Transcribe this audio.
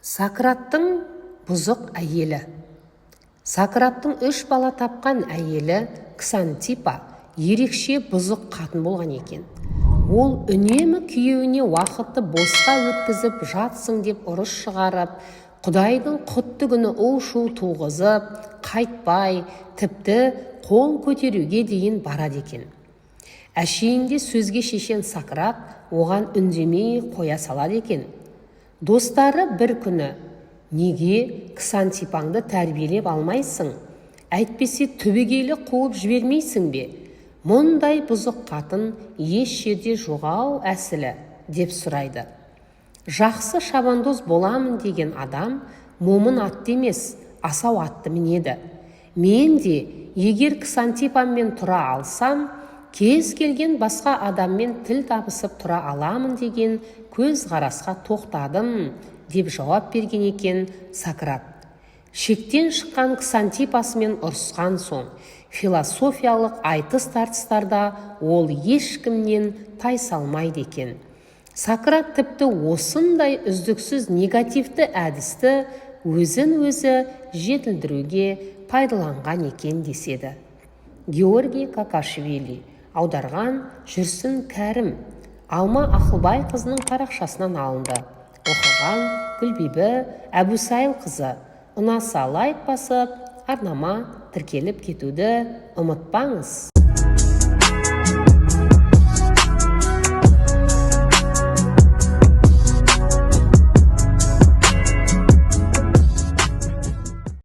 Сократтың бұзық әйелі. Сократтың 3 бала тапқан әйелі Ксантипа ерекше бұзық қатын болған екен. Ол үнемі күйеуіне уақытты босқа өткізіп жатсың деп ұрыс шығарып, Құдайдың құтты күні у-шу туғызып, қайтпай, тіпті қол көтеруге дейін барады екен. Әшейінде сөзге шешен Сократ оған үндемей қоя салады екен. Достары бір күні: неге Ксантипаңды тәрбиелеп алмайсың? Әйтпесе түбегейлі қуып жібермейсің бе? Мұндай бұзық қатын еш жерде жоғау әсілі, деп сұрайды. Жақсы шабандоз боламын деген адам момын атты емес, асау атты мінеді. Мен де егер Ксантипаммен тұра алсам, кез келген басқа адаммен тіл табысып тұра аламын деген көз қарасқа тоқтадым, деп жауап берген екен Сократ. Шектен шыққан Ксантипасымен ұрысқан соң, философиялық айтыс-тартыстарда ол ешкімнен тайсалмайды екен. Сократ тіпті осындай үздіксіз негативті әдісті өзін-өзі жетілдіруге пайдаланған екен деседі. Георгий Какашвили, аударған Жүрсін Кәрім, Алма Ақылбайқызының парақшасынан алынды. Оқыған Гүлбибі Әбусайылқызы. Ұнаса лайк басып, арнама тіркеліп кетуді ұмытпаңыз.